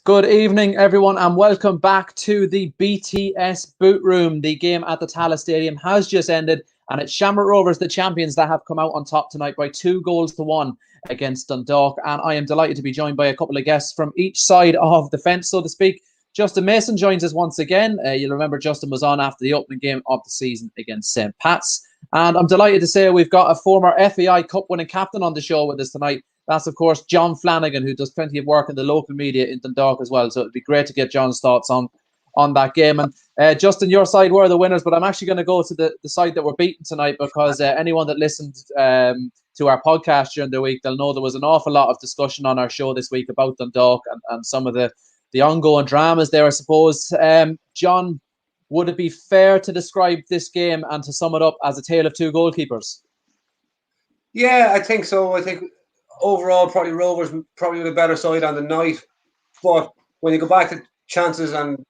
Good evening, everyone, and welcome back to the BTS Bootroom. The game at the Tallaght Stadium has just ended, and it's Shamrock Rovers, the champions, that have come out on top tonight by 2-1 against Dundalk. And I am delighted to be joined by a couple of guests from each side of the fence, so to speak. Justin Mason joins us once again. You'll remember Justin was on after the opening game of the season against St. Pat's. And I'm delighted to say we've got a former FAI Cup-winning captain on the show with us tonight. That's, of course, John Flanagan, who does plenty of work in the local media in Dundalk as well. So it'd be great to get John's thoughts on that game. And Justin, your side were the winners, but I'm actually going to go to the side that were beaten tonight because anyone that listened to our podcast during the week, they'll know there was an awful lot of discussion on our show this week about Dundalk and some of the ongoing dramas there, I suppose. John, would it be fair to describe this game and to sum it up as a tale of two goalkeepers? Yeah, I think so. I think overall, probably Rovers probably with a better side on the night. But when you go back to chances and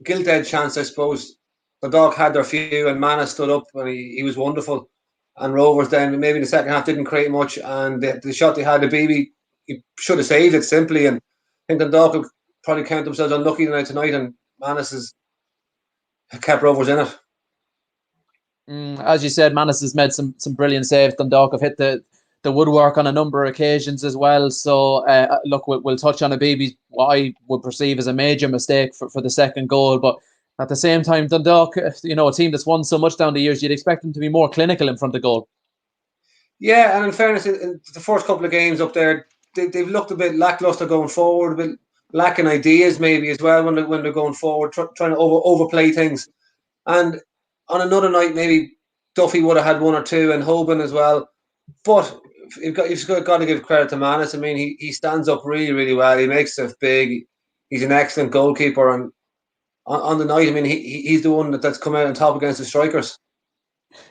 gilt-edged chance, I suppose, the Dog had their few and Mana stood up and he was wonderful. And Rovers then, maybe in the second half, didn't create much. And the shot they had, the BB, he should have saved it simply. And I think the Dog will probably count themselves unlucky tonight and Manas has kept Rovers in it. As you said, Manas has made some brilliant saves. Dundalk have hit the woodwork on a number of occasions as well. So, look, we'll touch on a baby, what I would perceive as a major mistake for the second goal. But at the same time, Dundalk, a team that's won so much down the years, you'd expect them to be more clinical in front of goal. Yeah, and in fairness, in the first couple of games up there, they've looked a bit lackluster going forward, a bit lacking ideas maybe as well when they're going forward, trying to overplay things. And on another night, maybe Duffy would have had one or two and Hoban as well. But you've got to give credit to Manas. I mean, he stands up really, really well. He makes stuff big. He's an excellent goalkeeper. And on the night, I mean, he's the one that's come out on top against the strikers.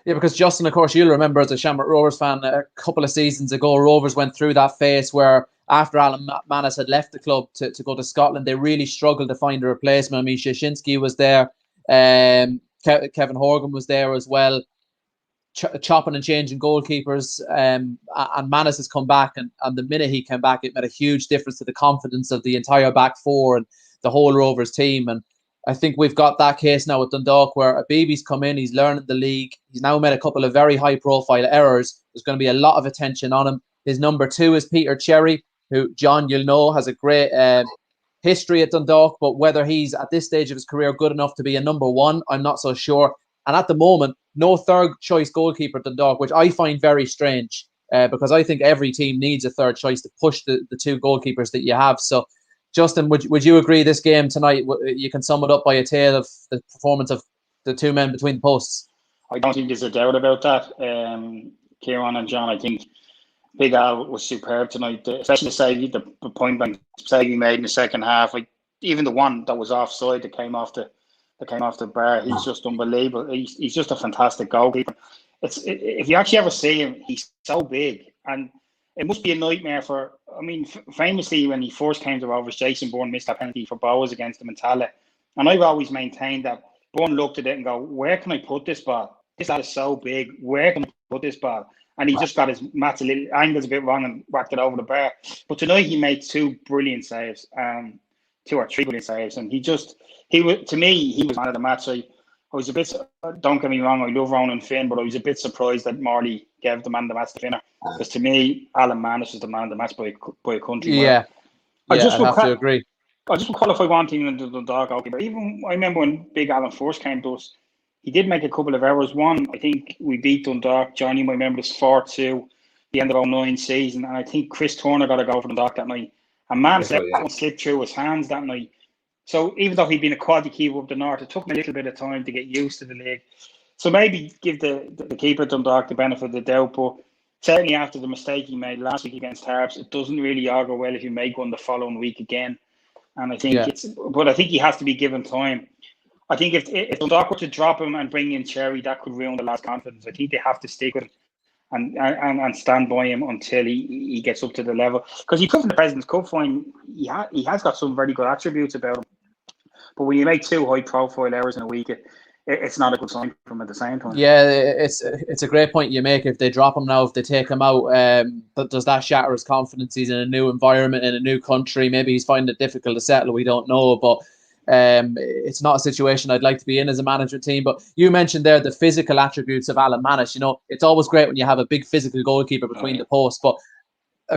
Yeah, because Justin, of course, you'll remember as a Shamrock Rovers fan, a couple of seasons ago, Rovers went through that phase where after Alan Manas had left the club to go to Scotland, they really struggled to find a replacement. I mean, Shashinsky was there. Kevin Horgan was there as well. Chopping and changing goalkeepers, and Manas has come back, and the minute he came back, it made a huge difference to the confidence of the entire back four and the whole Rovers team. And I think we've got that case now with Dundalk, where Abibi's come in, he's learning the league, he's now made a couple of very high-profile errors. There's going to be a lot of attention on him. His number 2 is Peter Cherry, who, John, you'll know, has a great history at Dundalk, but whether he's at this stage of his career good enough to be a number 1, I'm not so sure. And at the moment, no third-choice goalkeeper at Dundalk, which I find very strange because I think every team needs a third choice to push the two goalkeepers that you have. So, Justin, would you agree this game tonight, you can sum it up by a tale of the performance of the two men between the posts? I don't think there's a doubt about that. Kieran and John, I think Big Al was superb tonight, especially the point blank save he made in the second half. Like, even the one that was offside that came off the bar, he's just unbelievable. He's just a fantastic goalkeeper. If you actually ever see him, he's so big, and it must be a nightmare for. I mean, famously when he first came to Rovers, Jason Bourne missed that penalty for Bowers against him in Tallaght, and I've always maintained that Bourne looked at it and go, "Where can I put this ball? This lad is so big. Where can I put this ball?" And he just got his angles a bit wrong and whacked it over the bar. But tonight he made 2 brilliant saves, 2 or 3 brilliant saves, and he was, to me, he was man of the match. I was a bit, don't get me wrong, I love Ronan Finn, but I was a bit surprised that Morley gave the man of the match to Finner, because to me, Alan Manas was the man of the match by a country. Yeah, I have to agree. I just qualify one thing in the Dundalk goalkeeper. Even I remember when Big Alan first came to us, he did make a couple of errors. One, I think we beat Dundalk. Johnny might remember this 4-2, the end of 2009 season, and I think Chris Turner got a goal for Dundalk that night. And Manas let one slip through his hands that night. So even though he'd been a quality keeper up the north, it took him a little bit of time to get used to the league. So maybe give the keeper at Dundalk the benefit of the doubt, but certainly after the mistake he made last week against Harps, it doesn't really augur well if you make one the following week again. And I think but I think he has to be given time. I think if Dundalk were to drop him and bring in Cherry, that could ruin the lad's confidence. I think they have to stick with him and stand by him until he gets up to the level. Because he proved in the President's Cup final, he has got some very good attributes about him. But when you make 2 high-profile errors in a week, it's not a good sign from at the same time. Yeah, it's a great point you make. If they drop him now, if they take him out, but does that shatter his confidence? He's in a new environment, in a new country. Maybe he's finding it difficult to settle. We don't know, but it's not a situation I'd like to be in as a management team. But you mentioned there the physical attributes of Alan Manish. You know, it's always great when you have a big physical goalkeeper between the posts. But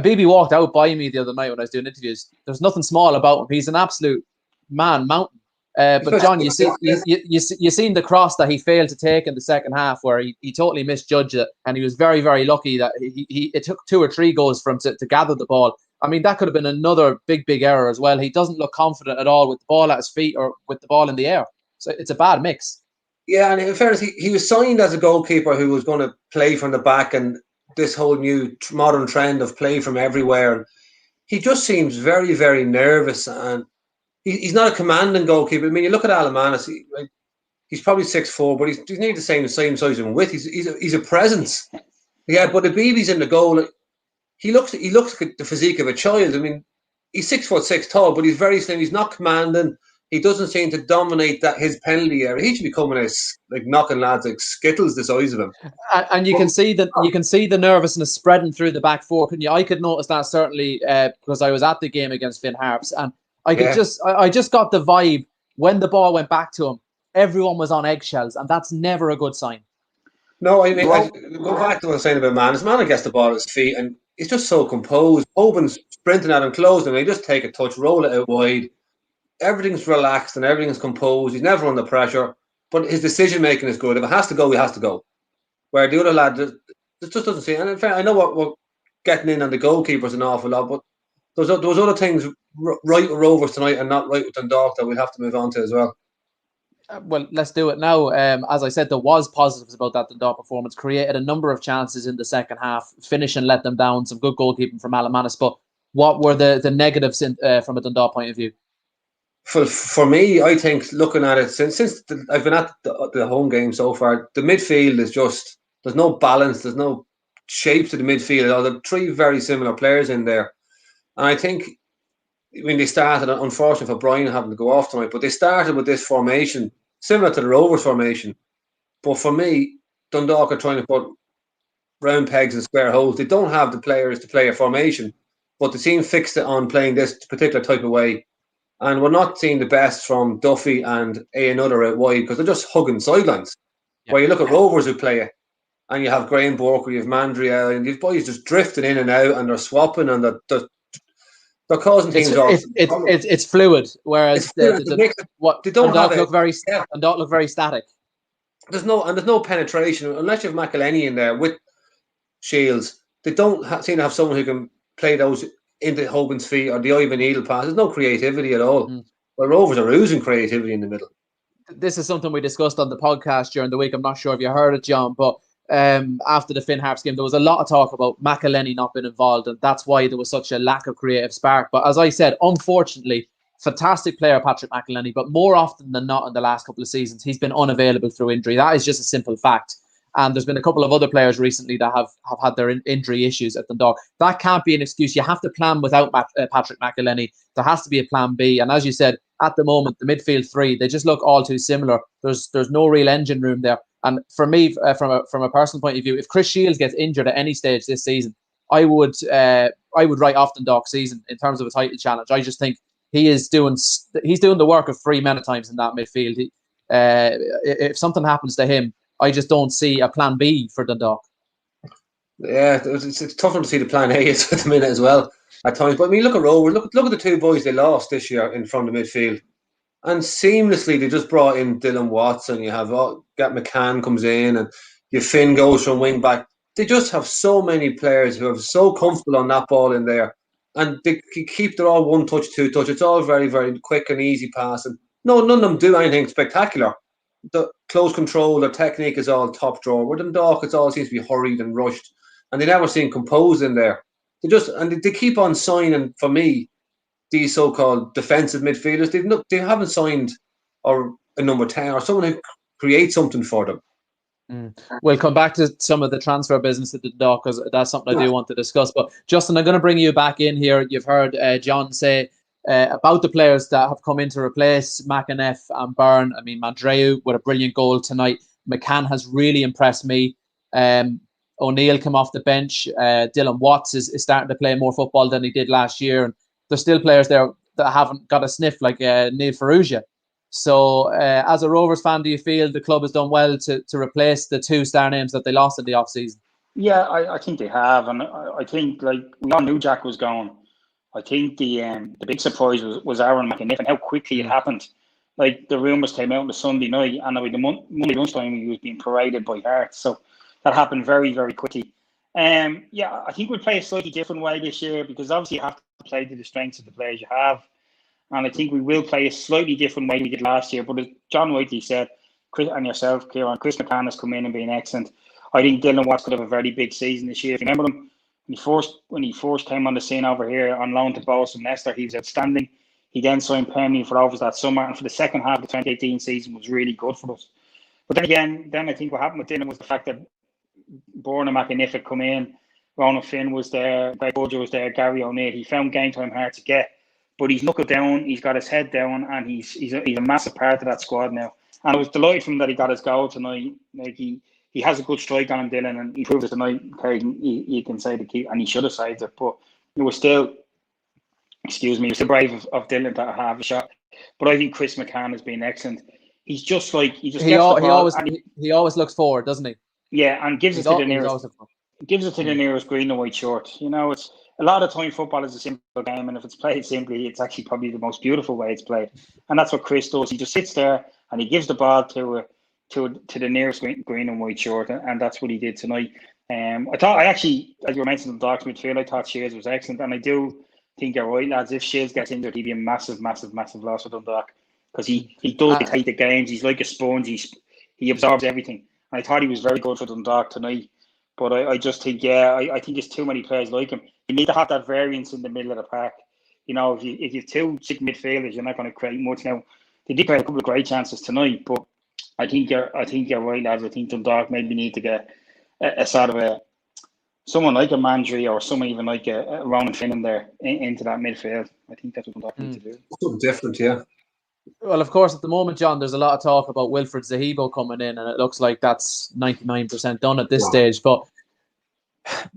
BB walked out by me the other night when I was doing interviews. There's nothing small about him. He's an absolute man mountain. But John, you seen the cross that he failed to take in the second half, where he totally misjudged it, and he was very, very lucky that it took 2 or 3 goals for him to gather the ball. I mean, that could have been another big error as well. He doesn't look confident at all with the ball at his feet or with the ball in the air. So it's a bad mix. Yeah, and in fairness, he was signed as a goalkeeper who was going to play from the back, and this whole new modern trend of play from everywhere. And he just seems very, very nervous, and he's not a commanding goalkeeper. I mean, you look at Alan Manish, he's probably 6'4", but he's nearly the same size in width. He's a presence. Yeah, but the BB's in the goal. He looks like the physique of a child. I mean, he's 6'6" tall, but he's very slim. He's not commanding. He doesn't seem to dominate his penalty area. He should be coming as like knocking lads like Skittles the size of him. And you can see the nervousness spreading through the back four, couldn't you? I could notice that certainly because I was at the game against Finn Harps, and I just got the vibe when the ball went back to him. Everyone was on eggshells, and that's never a good sign. No, I mean, go back to what I was saying about Manish. Manish gets the ball at his feet, and he's just so composed. Hoban's sprinting at him, closing him. He just take a touch, roll it out wide. Everything's relaxed and everything's composed. He's never under pressure, but his decision making is good. If it has to go, he has to go. Where the other lad just doesn't see. And in fact, I know what we're getting in on the goalkeepers an awful lot, but there was other things right with Rovers tonight and not right with Dundalk that we'll have to move on to as well. Well, let's do it now. As I said, there was positives about that Dundalk performance. Created a number of chances in the second half. Finish and let them down. Some good goalkeeping from Alan Manish. But what were the negatives from a Dundalk point of view? For me, I think looking at it since I've been at the home game so far, the midfield is just there's no balance, there's no shape to the midfield. There are 3 very similar players in there, and I think when they started, unfortunately for Brian having to go off tonight, but they started with this formation similar to the Rovers formation. But for me, Dundalk are trying to put round pegs in square holes. They don't have the players to play a formation, but the team fixed it on playing this particular type of way. And we're not seeing the best from Duffy and another out wide because they're just hugging sidelines. Yeah. Where you look at Rovers who play it, and you have Graham Burke, you have Mandriel, and these boys just drifting in and out, and they're swapping, and they're causing things off. It's fluid, whereas Dundalk look very static. There's no penetration unless you have McElhenney in there with Shields. They don't seem to have someone who can play those into Hoban's feet or the Ivan Needle pass. There's no creativity at all. Well, Rovers are oozing creativity in the middle. This is something we discussed on the podcast during the week. I'm not sure if you heard it, John, but after the Finn Harps game, there was a lot of talk about McElhenney not being involved, and that's why there was such a lack of creative spark. But as I said, unfortunately, fantastic player Patrick McElhenney, but more often than not in the last couple of seasons, he's been unavailable through injury. That is just a simple fact. And there's been a couple of other players recently that have had their injury issues at Dundalk. That can't be an excuse. You have to plan without Patrick McElhenney. There has to be a plan B. And as you said, at the moment, the midfield 3, they just look all too similar. There's no real engine room there. And for me, from a personal point of view, if Chris Shields gets injured at any stage this season, I would write off Dundalk's season in terms of a title challenge. I just think he's doing the work of 3 men at times in that midfield. If something happens to him, I just don't see a plan B for Dundalk. Yeah, it's tough to see the plan A is at the minute as well at times. But I mean, look at Rovers. Look at the 2 boys they lost this year in front of midfield, and seamlessly they just brought in Dylan Watson. You have Gat McCann comes in, and your Finn goes from wing back. They just have so many players who are so comfortable on that ball in there, and they keep their all 1 touch, 2 touch. It's all very, very quick and easy passing. No, none of them do anything spectacular. The close control, their technique is all top drawer. With Dundalk, it all seems to be hurried and rushed, and they never seem composed in there. They keep on signing, for me, these so-called defensive midfielders. They haven't signed a number 10 or someone who creates something for them. We'll come back to some of the transfer business at Dundalk because that's something I do want to discuss. But Justin, I'm going to bring you back in here. You've heard John say about the players that have come in to replace McAneff and Byrne. I mean, Mandreu with a brilliant goal tonight. McCann has really impressed me. O'Neill came off the bench. Dylan Watts is starting to play more football than he did last year. And there's still players there that haven't got a sniff, like Neil Ferrugia. So as a Rovers fan, do you feel the club has done well to replace the two star names that they lost in the off-season? Yeah, I think they have. And I think, like, we all knew Jack was gone. I think the big surprise was Aaron McAniff and how quickly it happened. Like, the rumours came out on the Sunday night, and the Monday lunchtime he was being paraded by Hearts. So that happened very, very quickly. Yeah, I think we'll play a slightly different way this year, because obviously you have to play to the strengths of the players you have. And I think we will play a slightly different way we did last year. But as John Whiteley said, Chris and yourself, Kieran, Chris McCann has come in and been excellent. I think Dylan Watts could have a very big season this year. If you remember him, when he first came on the scene over here on loan to Bolton Leicester, he was outstanding. He then signed permanently for Rovers that summer, and for the second half of the 2018 season was really good for us. But then again, I think what happened with Dylan was the fact that Bourne and McAniff had come in, Ronan Finn was there, Greg Budger was there, Gary O'Neill. He found game time hard to get, but he's knuckled down, he's got his head down, and he's a massive part of that squad now. And I was delighted for him that he got his goal tonight. Like, he has a good strike on him, Dylan, and he proved it tonight. Okay, you can say the key, and he should have saved it, but it was still, brave of Dylan to have a shot. But I think Chris McCann has been excellent. He's just like he always looks forward, doesn't he? Yeah, and gives it to the nearest green and white short. You know, it's a lot of time football is a simple game, and if it's played simply, it's actually probably the most beautiful way it's played. And that's what Chris does. He just sits there and he gives the ball to the nearest green and white short, and that's what he did tonight. I actually, as you were mentioning the Dundalk's midfield, I thought Shields was excellent, and I do think you're right, lads. If Shields gets injured, he'd be a massive, massive, massive loss for Dundalk, because he does take the games. He's like a sponge. He absorbs everything. And I thought he was very good for Dundalk tonight, but I just think, I think there's too many players like him. You need to have that variance in the middle of the park. You know, if you have two sick midfielders, you're not going to create much. Now, they did create a couple of great chances tonight, but I think you're right, lads. I think Dundalk maybe need to get a sort of someone like a Mandry or someone even like a Ronan Finn in there into that midfield. I think that's what Dundalk need to do. Something different, yeah. Well, of course, at the moment, John, there's a lot of talk about Wilfred Zahibo coming in, and it looks like that's 99% done at this stage. But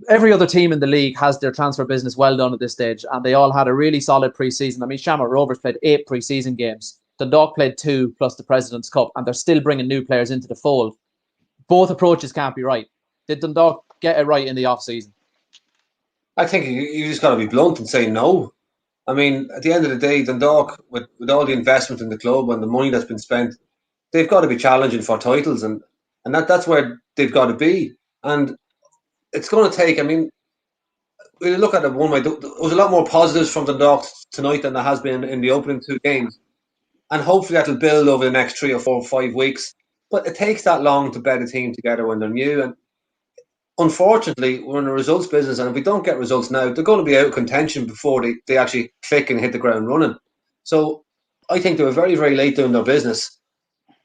every other team in the league has their transfer business well done at this stage, and they all had a really solid pre-season. I mean, Shamrock Rovers played 8 pre-season games. Dundalk played 2 plus the President's Cup, and they're still bringing new players into the fold. Both approaches can't be right. Did Dundalk get it right in the off-season? I think you just got to be blunt and say no. I mean, at the end of the day, Dundalk, with all the investment in the club and the money that's been spent, they've got to be challenging for titles, and that's where they've got to be. And it's going to take, I mean, we look at it one way. There was a lot more positives from Dundalk tonight than there has been in the opening 2 games. And hopefully that'll build over the next 3 or 4 or 5 weeks. But it takes that long to bed a team together when they're new. And unfortunately, we're in a results business, and if we don't get results now, they're going to be out of contention before they actually click and hit the ground running. So I think they were very, very late doing their business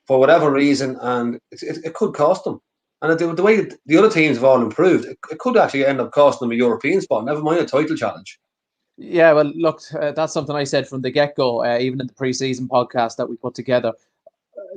for whatever reason, and it could cost them. And the way the other teams have all improved, it could actually end up costing them a European spot, never mind a title challenge. Yeah, well, look, that's something I said from the get-go, even in the pre-season podcast that we put together.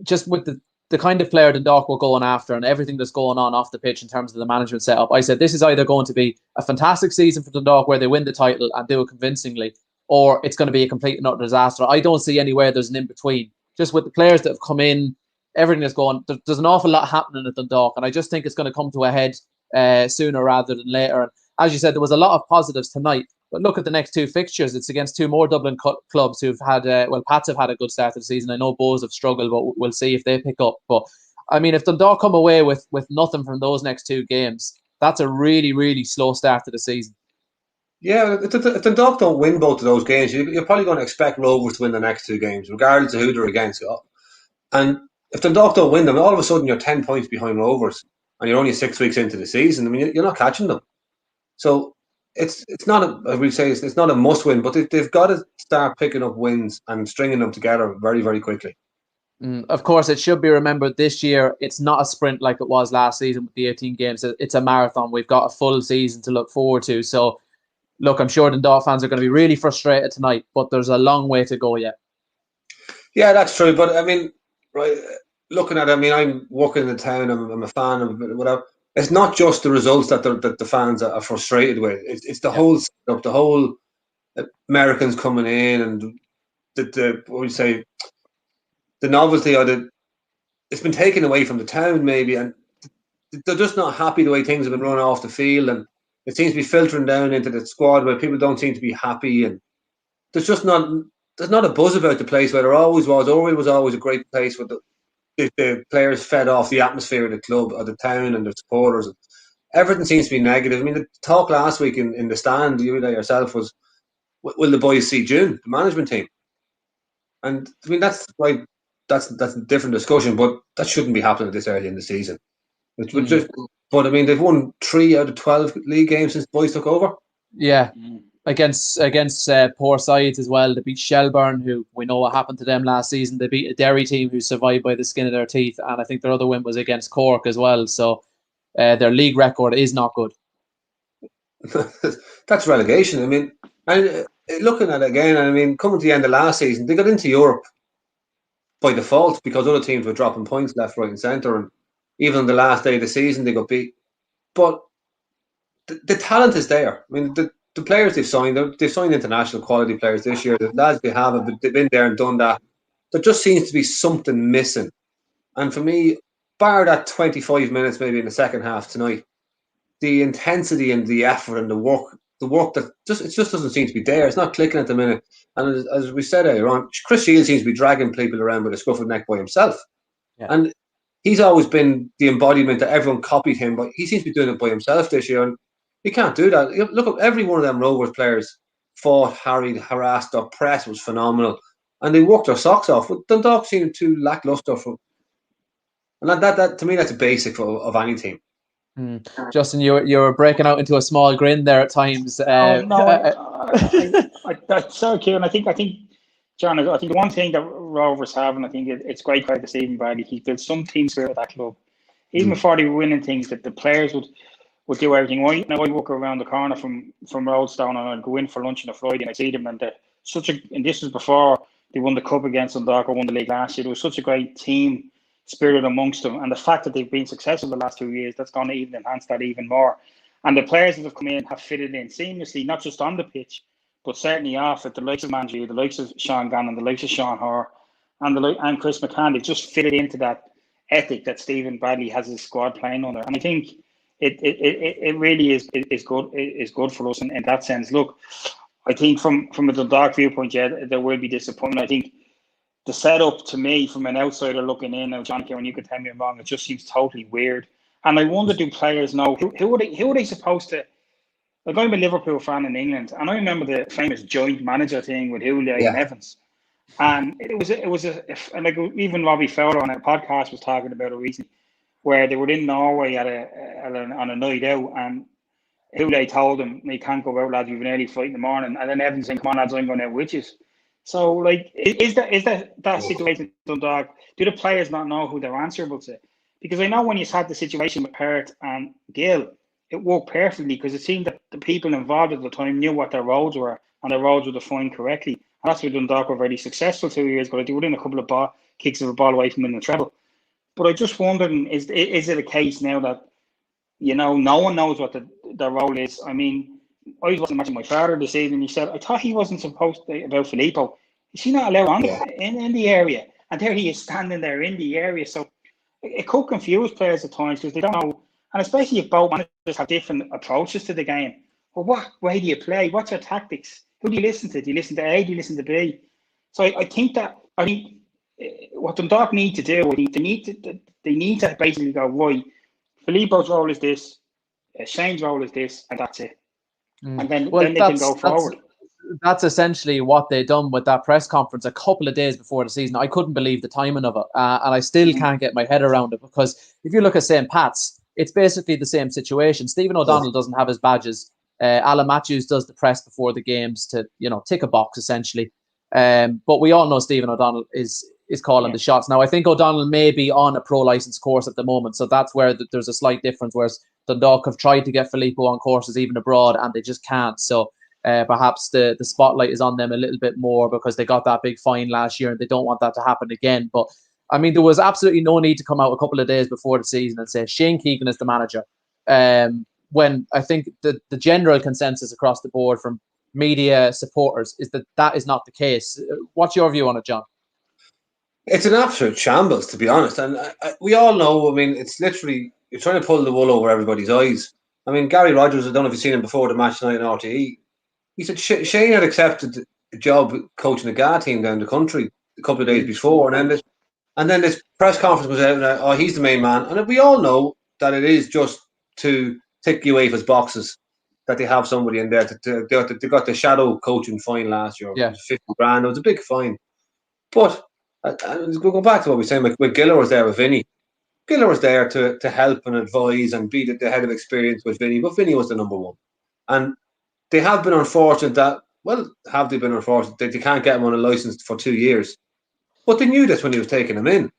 Just with the kind of player Dundalk were going after and everything that's going on off the pitch in terms of the management setup, I said this is either going to be a fantastic season for Dundalk where they win the title and do it convincingly, or it's going to be a complete and utter disaster. I don't see anywhere there's an in-between. Just with the players that have come in, everything that's going, there's an awful lot happening at Dundalk, and I just think it's going to come to a head sooner rather than later. And as you said, there was a lot of positives tonight. But look at the next 2 fixtures. It's against 2 more Dublin clubs who've had, Pats have had a good start to the season. I know Bows have struggled, but we'll see if they pick up. But, I mean, if Dundalk come away with nothing from those next 2 games, that's a really, really slow start to the season. Yeah, if Dundalk don't win both of those games, you're probably going to expect Rovers to win the next 2 games, regardless of who they're against. And if Dundalk don't win them, all of a sudden you're 10 points behind Rovers, and you're only 6 weeks into the season. I mean, you're not catching them. So it's not it's not a must win, but they've got to start picking up wins and stringing them together very, very quickly. Of course, it should be remembered this year, it's not a sprint like it was last season with the 18 games. It's a marathon. We've got a full season to look forward to. So look, I'm sure Dundalk fans are going to be really frustrated tonight, but there's a long way to go yet. Yeah, that's true. But I mean, right, looking at it, I mean, I'm working in the town. I'm a fan of whatever. It's not just the results that the fans are frustrated with. It's the whole setup, the whole Americans coming in, and the what would you say, the novelty of it. It's been taken away from the town, maybe, and they're just not happy the way things have been run off the field, and it seems to be filtering down into the squad where people don't seem to be happy, and there's just not a buzz about the place where there always was. Orwell was always a great place where the players fed off the atmosphere of the club or the town and the supporters. Everything seems to be negative. I mean, the talk last week in the stand, you and yourself, was, will the boys see June, the management team? And I mean, that's a different discussion, but that shouldn't be happening this early in the season. But I mean, they've won 3 out of 12 league games since the boys took over. Yeah. Against poor sides as well. They beat Shelbourne, who we know what happened to them last season. They beat a Derry team who survived by the skin of their teeth, and I think their other win was against Cork as well. So their league record is not good. That's relegation. I mean, and looking at it again, I mean, coming to the end of last season, they got into Europe by default because other teams were dropping points left, right, and centre, and even on the last day of the season, they got beat. But the talent is there. I mean, the players they've signed international quality players this year. The lads they've been there and done that. There just seems to be something missing. And for me, bar that 25 minutes maybe in the second half tonight, the intensity and the effort and the work that it just doesn't seem to be there. It's not clicking at the minute. And as we said earlier on, Chris Shields seems to be dragging people around with a scruff of neck by himself. Yeah. And he's always been the embodiment that everyone copied him, but he seems to be doing it by himself this year. And you can't do that. Look at every one of them Rovers players fought, harried, harassed. Their press was phenomenal, and they worked their socks off. But Dundalk seemed too lackluster and that to me, that's a basic of any team. Justin, you were breaking out into a small grin there at times. Sorry, Kieran. I think, John, I think the one thing that Rovers have, and I think it's great credit to Stephen Bradley, he built some team spirit at that club. Even before they were winning things, that the players would do everything. I walk around the corner from Roadstone and I'd go in for lunch on a Friday and I'd see them, and this was before they won the cup against Dundalk or won the league last year. There was such a great team spirit amongst them, and the fact that they've been successful the last 2 years, that's going to even enhance that even more. And the players that have come in have fitted in seamlessly, not just on the pitch, but certainly off it. The likes of Manju, the likes of Sean Gannon, the likes of Sean Hoare, and Chris McCann, they've just fitted into that ethic that Stephen Bradley has his squad playing under. And I think it really is good for us in that sense. Look, I think from a Dundalk viewpoint, yeah, there will be disappointment. I think the setup, to me, from an outsider looking in, now John Kieran, you could tell me I'm wrong, it just seems totally weird. And I wonder, do players know who are they supposed to? Like, I'm a Liverpool fan in England, and I remember the famous joint manager thing with Hooley and Evans. And it was and like even Robbie Fowler on a podcast was talking about it recently, where they were in Norway on a night out, and Hooley told them, "You can't go out, lads. You've an early flight in the morning." And then Evans saying, "Come on, lads, I'm going out with you." So, like, is that situation in Dundalk? Do the players not know who they're answerable to? Because I know when you had the situation with Perth and Gill, it worked perfectly because it seemed that the people involved at the time knew what their roles were, and their roles were defined correctly. And that's why Dundalk were very successful 2 years ago. They were in a couple of kicks of a ball away from winning the treble. But I just wondering, is it a case now that, no one knows what their role is? I mean, I was watching my father this evening. He said, "I thought he wasn't supposed to about Filippo. Is he not allowed on in the area?" And there he is standing there in the area. So it could confuse players at times because they don't know. And especially if both managers have different approaches to the game. Well, what way do you play? What's your tactics? Who do you listen to? Do you listen to A? Do you listen to B? So I think what Dundalk need to do, they need to basically go, right, Filippo's role is this, Shane's role is this, and that's it. And then they can go forward. That's essentially what they done with that press conference a couple of days before the season. I couldn't believe the timing of it, and I still can't get my head around it, because if you look at St. Pat's, it's basically the same situation. Stephen O'Donnell doesn't have his badges. Alan Matthews does the press before the games to, tick a box essentially. But we all know Stephen O'Donnell is calling the shots. Now, I think O'Donnell may be on a pro license course at the moment, so that's where there's a slight difference. Whereas Dundalk have tried to get Filippo on courses even abroad, and they just can't. So perhaps the spotlight is on them a little bit more because they got that big fine last year and they don't want that to happen again. But I mean, there was absolutely no need to come out a couple of days before the season and say Shane Keegan is the manager. When I think the general consensus across the board from media supporters is that is not the case. What's your view on it, John? It's an absolute shambles, to be honest. And we all know, I mean, it's literally, you're trying to pull the wool over everybody's eyes. I mean, Gary Rogers, I don't know if you've seen him before the match tonight on RTE. He said Shane had accepted a job coaching the GA team down the country a couple of days before. And then this press conference was out, and he's the main man. And we all know that it is just to tick UEFA's boxes that they have somebody in there. They got the shadow coaching fine last year. Yeah. It was 50 grand. It was a big fine. But we'll go back to what we were saying. When Giller was there with Vinny, Giller was there to help and advise and be the head of experience with Vinny, but Vinny was the number one. And they have been unfortunate that, have they been unfortunate that they can't get him on a license for 2 years? But they knew this when he was taking him in.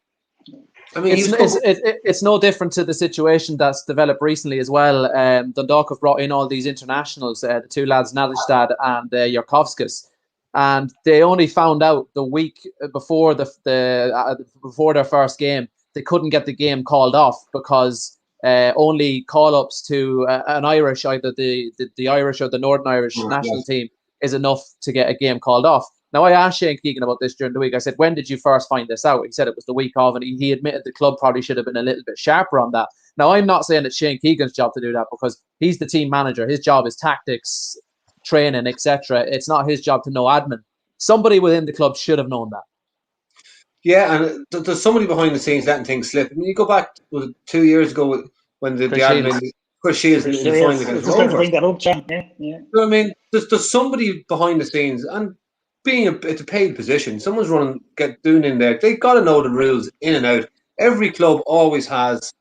I mean, it's no different to the situation that's developed recently as well. Dundalk have brought in all these internationals, the two lads, Nadelstad and Yarkovskis, and they only found out the week before before their first game they couldn't get the game called off because only call-ups to an Irish, either the Irish or the Northern Irish national team, is enough to get a game called off. Now, I asked Shane Keegan about this during the week. I said, when did you first find this out? He said it was the week of, and he admitted the club probably should have been a little bit sharper on that. Now, I'm not saying it's Shane Keegan's job to do that because he's the team manager. His job is tactics, training, etc. It's not his job to know admin. Somebody within the club should have known that. Yeah, and there's somebody behind the scenes letting things slip. I mean, you go back 2 years ago when the admin, Chris Shields in the final against Rovers. Yeah. You know what I mean? There's somebody behind the scenes, and it's a paid position. Someone's doing in there. They got to know the rules in and out. Every club always has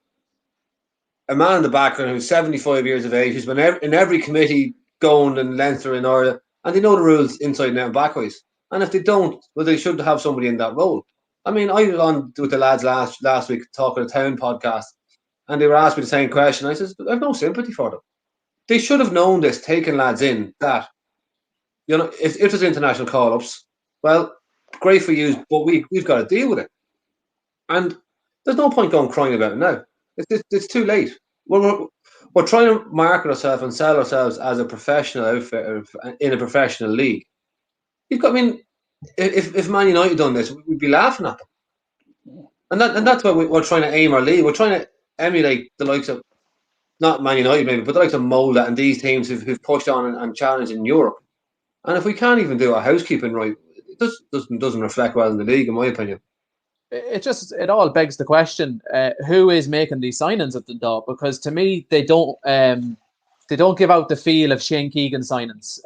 a man in the background who's 75 years of age, who's been in every committee going in Leinster and Ireland, and they know the rules inside and out and backwards. And if they don't, they should have somebody in that role. I mean, I was on with the lads last week talking a town podcast, and they were asking me the same question. I said, I have no sympathy for them. They should have known this, taking lads in, that, you know, if there's international call-ups, well, great for you, but we've got to deal with it. And there's no point going crying about it now. It's too late. We're trying to market ourselves and sell ourselves as a professional outfit in a professional league. I mean, if Man United done this, we'd be laughing at them. And that's why we're trying to aim our league. We're trying to emulate the likes of, not Man United maybe, but the likes of Mola and these teams who've pushed on and challenged in Europe. And if we can't even do our housekeeping right, it doesn't reflect well in the league, in my opinion. It all begs the question: who is making these signings at Dundalk? Because to me, they don't give out the feel of Shane Keegan signings.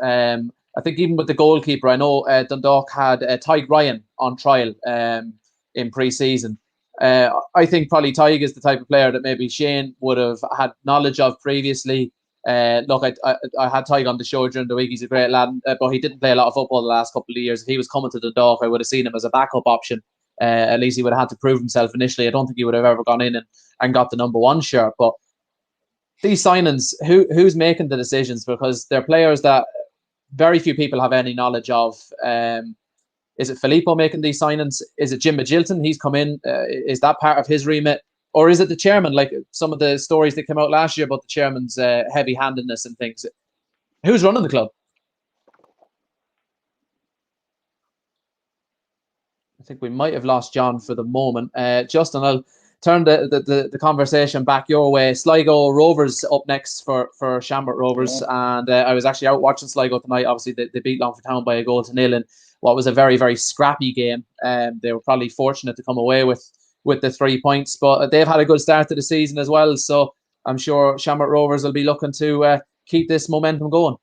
I think even with the goalkeeper, I know Dundalk had Tyg Ryan on trial in pre-season. I think probably Tyg is the type of player that maybe Shane would have had knowledge of previously. Look, I had Tyg on the show during the week. He's a great lad, but he didn't play a lot of football the last couple of years. If he was coming to Dundalk, I would have seen him as a backup option. At least he would have had to prove himself initially. I don't think he would have ever gone in and got the number one shirt. But these signings, who's making the decisions? Because they're players that very few people have any knowledge of. Is it Filippo making these signings? Is it Jim Magilton? He's come in. Is that part of his remit? Or is it the chairman, like some of the stories that came out last year about the chairman's heavy-handedness and things? Who's running the club? I think we might have lost John for the moment. Justin, I'll turn the conversation back your way. Sligo Rovers up next for Shamrock Rovers. Yeah. And I was actually out watching Sligo tonight. Obviously, they beat Longford Town by 1-0 in what was a very, very scrappy game. They were probably fortunate to come away with the 3 points, but they've had a good start to the season as well. So I'm sure Shamrock Rovers will be looking to keep this momentum going.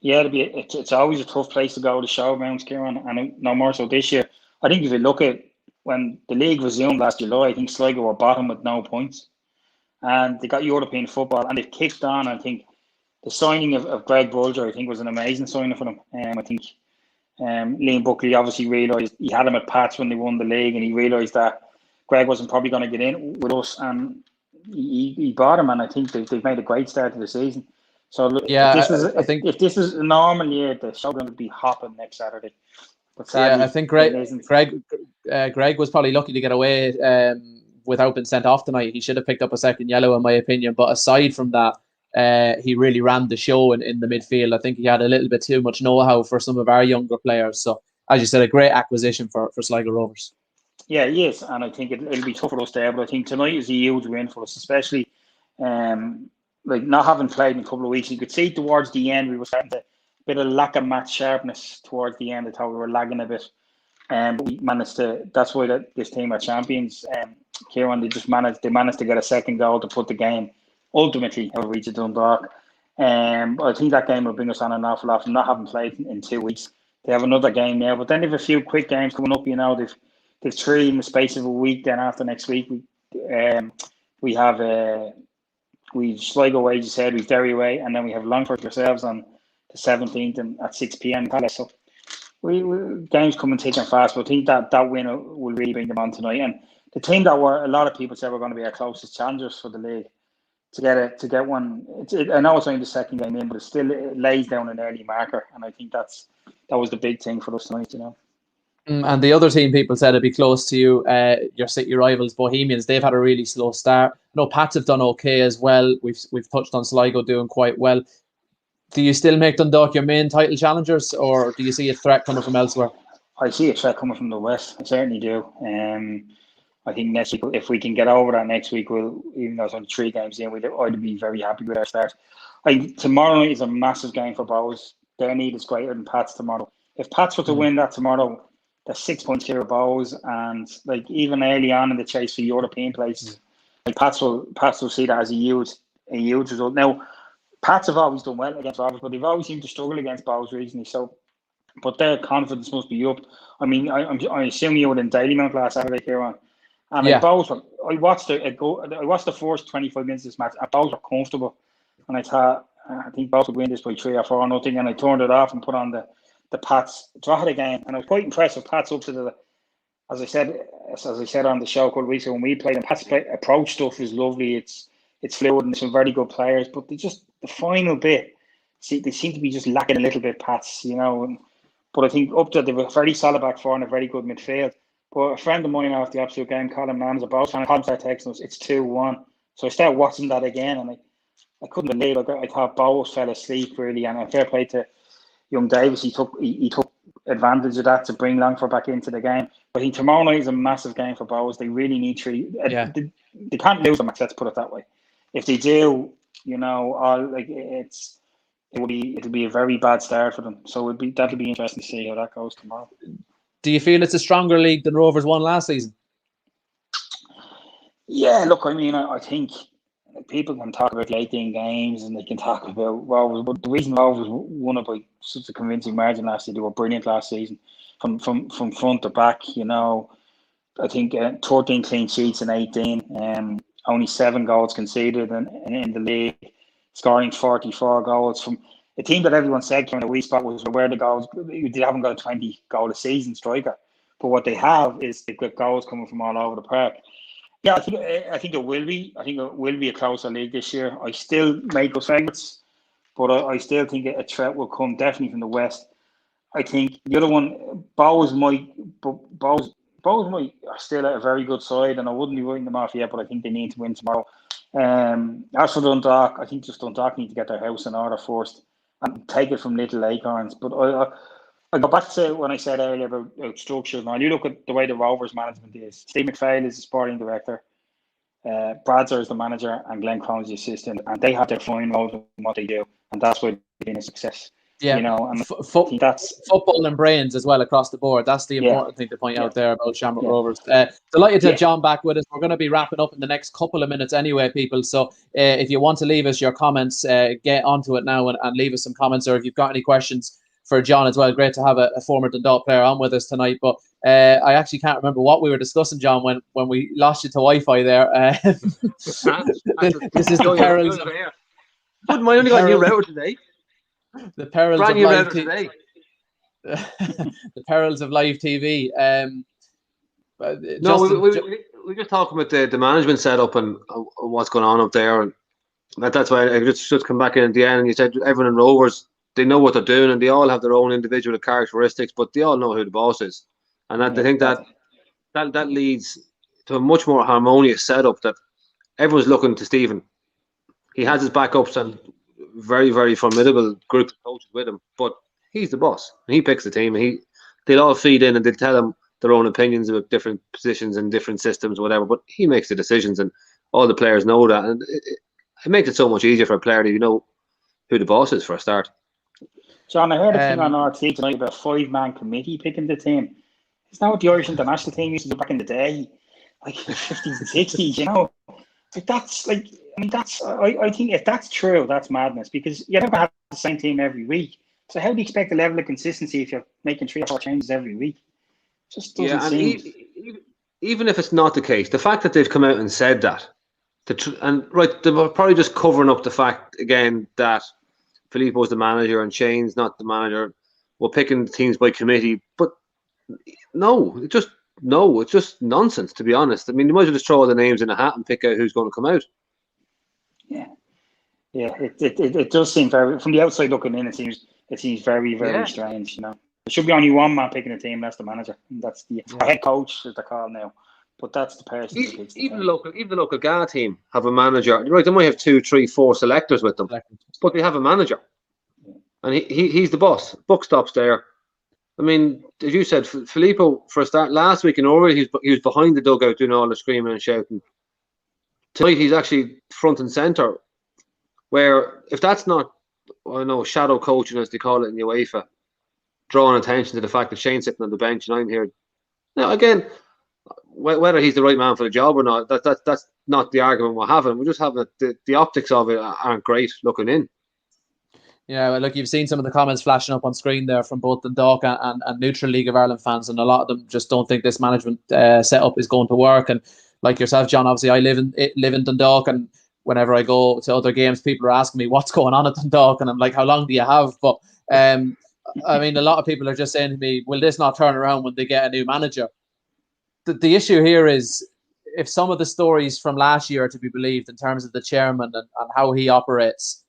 Yeah, it's always a tough place to go to showgrounds, Kieran, and no more so this year. I think if you look at when the league resumed last July, I think Sligo were bottom with no points, and they got European football, and they've kicked on. I think the signing of Greg Bulger, I think, was an amazing signing for them. I think Liam Buckley obviously realised he had him at Pats when they won the league, and he realised that Greg wasn't probably going to get in with us, and he bought him, and I think they've made a great start to the season. So look, if this was a normal year, the show going to be hopping next Saturday. But sadly, I think Greg was probably lucky to get away without being sent off tonight. He should have picked up a second yellow, in my opinion. But aside from that, he really ran the show in the midfield. I think he had a little bit too much know-how for some of our younger players. So, as you said, a great acquisition for Sligo Rovers. Yeah, he is, and I think it'll be tough for us there. But I think tonight is a huge win for us, especially like not having played in a couple of weeks. You could see towards the end we were starting to a bit of lack of match sharpness towards the end. I thought we were lagging a bit, but we managed to. That's why this team are champions. Kieran, they managed to get a second goal to put the game ultimately over reach of Dundalk. But I think that game will bring us on an awful lot from not having played in 2 weeks. They have another game now, but then they have a few quick games coming up. You know, they've 3 in the space of a week. Then after next week, we have we've Sligo away, as you said, we've Derry away, and then we have Longford ourselves on the 17th and at 6 p.m. So we games coming thick and fast. But I think that win will really bring them on tonight. And the team that a lot of people said were going to be our closest challengers for the league to get one. I know it's only the second game in, but it lays down an early marker, and I think that was the big thing for us tonight. You know. And the other team people said it'd be close to you, your city rivals, Bohemians. They've had a really slow start. No, Pats have done okay as well. We've touched on Sligo doing quite well. Do you still make Dundalk your main title challengers, or do you see a threat coming from elsewhere? I see a threat coming from the west. I certainly do. I think next week, if we can get over that next week, even though it's only 3 games in, I'd be very happy with our start. Tomorrow night is a massive game for Bows. Their need is greater than Pats tomorrow. If Pats were to win that tomorrow, they're 6 points here of Bows, and like even early on in the chase for European places, like Pats will see that as a huge result. Now, Pats have always done well against Rovers, but they've always seemed to struggle against Bows recently. So, but their confidence must be up. I mean, I assume you were in Dalymount last Saturday, Kieran. And like Bows, I watched the first 25 minutes of this match, and Bows were comfortable. And I thought, I think Bows would win this by 3 or 4-0, and I turned it off and put on the Pats draw again. And I was quite impressed with Pats up to as I said on the show a couple of weeks ago when we played, and Pats approach stuff is lovely. It's fluid and some very good players, but they just the final bit, they seem to be just lacking a little bit, Pats, you know. But I think up to they have a very solid back four and a very good midfield. But a friend of mine after the absolute game, Colin Mann's a Bows fan, Colin started texting us, it's 2-1. So I started watching that again, and I couldn't believe it. I thought Bows fell asleep really, and fair play to young Davis. He took advantage of that to bring Longford back into the game. But I think tomorrow night is a massive game for Bows. They really need 3. Yeah. They can't lose the match. Let's put it that way. If they do, you know, it'll be a very bad start for them. So that'll be interesting to see how that goes tomorrow. Do you feel it's a stronger league than Rovers won last season? Yeah, look, I mean, I think people can talk about 18 games and they can talk about Rovers, but the reason Rovers won it by such a convincing margin last year, they were brilliant last season from front to back. You know, I think 13 clean sheets and 18, only 7 goals conceded in the league, scoring 44 goals from a team that everyone said kind of weak spot was where the goals. They haven't got a 20 goal a season striker, but what they have is they've got goals coming from all over the park. Yeah, I think it will be. I think it will be a closer league this year. I still make us favourites, but I still think a threat will come definitely from the west. I think the other one, Bows are still a very good side, and I wouldn't be writing them off yet, but I think they need to win tomorrow. As for Dundalk, I think just Dundalk need to get their house in order first and take it from little acorns. But I go back to when I said earlier about structures. Now, you look at the way the Rovers management is. Steve McPhail is the sporting director, Bradzer is the manager, and Glenn Crone's the assistant, and they have their fine roles in what they do, and that's why they've been a success. Yeah, you know, and that's football and brains as well across the board. That's the important thing to point out there about Shamrock Rovers. Delighted to have John back with us. We're going to be wrapping up in the next couple of minutes anyway, people. So if you want to leave us your comments, get onto it now and leave us some comments, or if you've got any questions for John as well. Great to have a former Dundalk player on with us tonight. But I actually can't remember what we were discussing, John, when we lost you to Wi-Fi there. This is the perils of... Wouldn't mind, only got a new router today. The perils Brand of new live router today. The perils of live TV. No, we were just talking about the management setup and what's going on up there. And That's why I just come back in at the end, and you said everyone in Rovers, they know what they're doing, and they all have their own individual characteristics, but they all know who the boss is. And I think that leads to a much more harmonious setup, that everyone's looking to Stephen. He has his backups and very, very formidable group of coaches with him, but he's the boss. And he picks the team. They'll all feed in and they'll tell him their own opinions about different positions and different systems, or whatever, but he makes the decisions, and all the players know that. And it makes it so much easier for a player to know who the boss is for a start. John, I heard a thing on RT tonight about a 5-man committee picking the team. Isn't that what the Irish international team used to do back in the day? Like 50s and 60s, you know? I think if that's true, that's madness, because you never have the same team every week. So how do you expect a level of consistency if you're making 3 or 4 changes every week? It just doesn't seem. Even if it's not the case, the fact that they've come out and said that, they were probably just covering up the fact again that Filippo's the manager and Shane's not the manager. We're picking teams by committee, but it's just nonsense, to be honest. I mean, you might as well just throw all the names in a hat and pick out who's going to come out. Yeah. It does seem very, from the outside looking in, it seems very, very strange. You know, there should be only one man picking a team. That's the manager. And that's the head coach, as they're called now. But that's the person. Even the local GA team have a manager. Right, they might have 2, 3, 4 selectors with them, but they have a manager, and he's the boss. Buck stops there. I mean, as you said, Filippo, for a start, last week in Orwell, he was behind the dugout doing all the screaming and shouting. Tonight, he's actually front and centre. Where if that's not, shadow coaching, as they call it in UEFA, drawing attention to the fact that Shane's sitting on the bench and I'm here. Now, again, whether he's the right man for the job or not, that's not the argument we're having. We're just having the optics of it aren't great looking in. Yeah, well, look, you've seen some of the comments flashing up on screen there from both Dundalk and Neutral League of Ireland fans, and a lot of them just don't think this management setup is going to work. And like yourself, John, obviously I live in Dundalk, and whenever I go to other games, people are asking me what's going on at Dundalk, and I'm like, how long do you have? But I mean, a lot of people are just saying to me, will this not turn around when they get a new manager? The issue here is, if some of the stories from last year are to be believed in terms of the chairman and how he operates,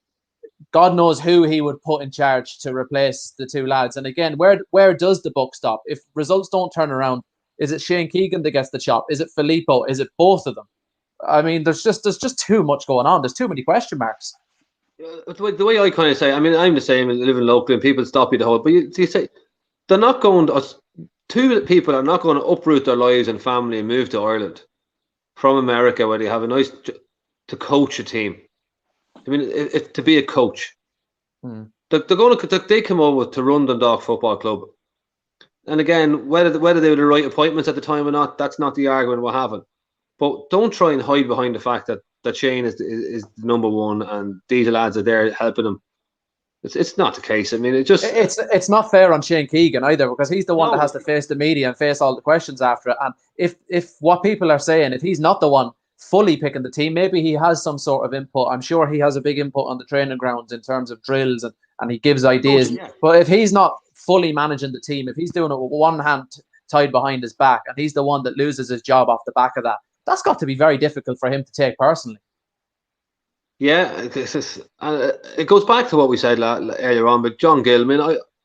God knows who he would put in charge to replace the 2 lads. And again, where does the buck stop? If results don't turn around, is it Shane Keegan that gets the chop? Is it Filippo? Is it both of them? I mean, there's just too much going on. There's too many question marks. The way I kind of say, I mean, I'm the same, living locally, and people stop you the whole. But you say they're not going to. 2 people are not going to uproot their lives and family and move to Ireland from America, where they have a nice to coach a team. I mean, to be a coach, they're going to. They come over to run Dundalk Football Club, and again, whether they were the right appointments at the time or not, that's not the argument we're having. But don't try and hide behind the fact that Shane is the number one and these lads are there helping him. It's not the case. I mean, it's not fair on Shane Keegan either, because he's the one that has to face the media and face all the questions after it. And if what people are saying, if he's not the one fully picking the team, maybe he has some sort of input. I'm sure he has a big input on the training grounds in terms of drills and he gives ideas. Oh, yeah. But if he's not fully managing the team, if he's doing it with one hand tied behind his back and he's the one that loses his job off the back of that, that's got to be very difficult for him to take personally. Yeah, it goes back to what we said earlier on. But John Gill, I mean,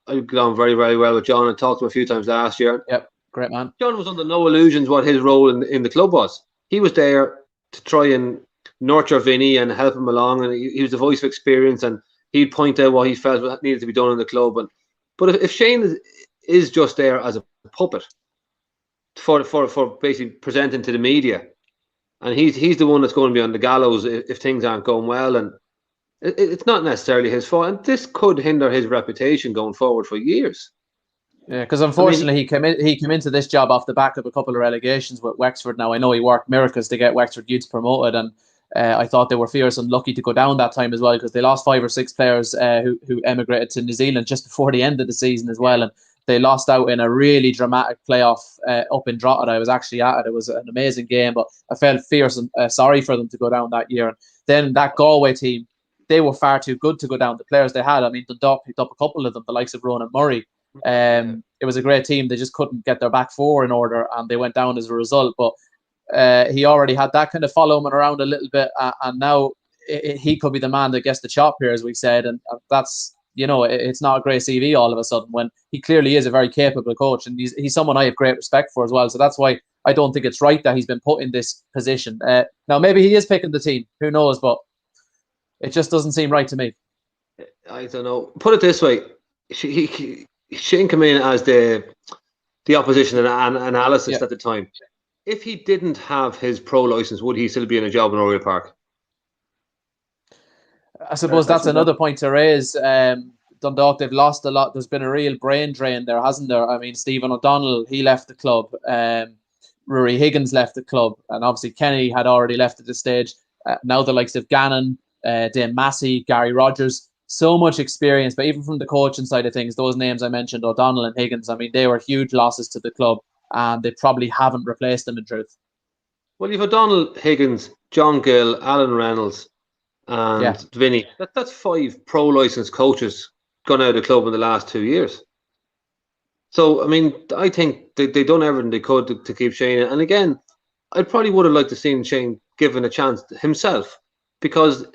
I got on very, very well with John and talked to him a few times last year. Yep, great man. John was under no illusions what his role in the club was. He was there to try and nurture Vinny and help him along, and he was the voice of experience, and he'd point out what he felt needed to be done in the club. But if Shane is just there as a puppet for basically presenting to the media, and he's the one that's going to be on the gallows if things aren't going well, and it's not necessarily his fault, and this could hinder his reputation going forward for years. Yeah, because unfortunately he came into this job off the back of a couple of relegations with Wexford. Now I know he worked miracles to get Wexford Youths promoted, and I thought they were fierce and lucky to go down that time as well, because they lost 5 or 6 players who emigrated to New Zealand just before the end of the season as well, and they lost out in a really dramatic playoff up in Drogheda. I was actually at it. It was an amazing game, but I felt fierce and sorry for them to go down that year. And then that Galway team, they were far too good to go down. The players they had, I mean, Dundalk picked up a couple of them, the likes of Ronan Murray. It was a great team. They just couldn't get their back four in order, and they went down as a result. But he already had that kind of follow him around a little bit, and now he could be the man that gets the chop here, as we said, and that's, it's not a great CV all of a sudden when he clearly is a very capable coach, and he's someone I have great respect for as well. So that's why I don't think it's right that he's been put in this position. Now maybe he is picking the team, who knows, but it just doesn't seem right to me. I don't know. Put it this way: Shane came in as the opposition and analysis at the time. If he didn't have his pro license, would he still be in a job in Oriel Park? I suppose that's another point to raise. Dundalk, they've lost a lot. There's been a real brain drain there, hasn't there? I mean, Stephen O'Donnell, he left the club. Rory Higgins left the club. And obviously Kenny had already left at this stage. Now the likes of Gannon, Dame Massey, Gary Rogers, so much experience. But even from the coaching side of things, those names I mentioned, O'Donnell and Higgins, I mean, they were huge losses to the club. And they probably haven't replaced them in truth. Well, you've O'Donnell, Higgins, John Gill, Alan Reynolds, and Vinny. That's 5 pro licensed coaches gone out of the club in the last 2 years. So, I mean, I think they done everything they could to keep Shane. And again, I probably would have liked to seen Shane given a chance himself, because